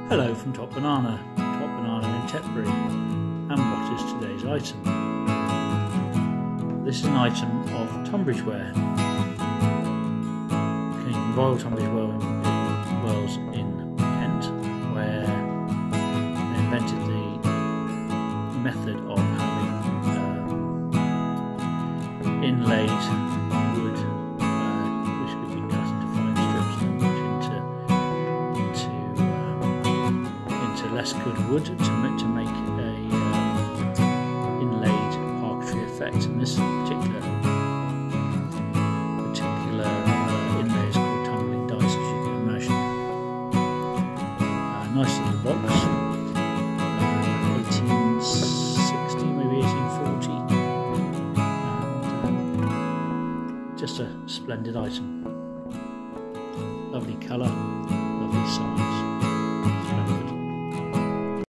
Hello from Top Banana in Tetbury, and what is today's item? This is an item of Tunbridge ware. Royal Tunbridge Wells in Kent, where they invented the method of having inlaid wood, which could be cut into fine strips and put into less good wood to make a inlaid parquetry effect. And this particular inlay is called tumbling dice, as you can imagine. Nice little box, 1860, maybe 1840, and just a splendid item. Lovely colour.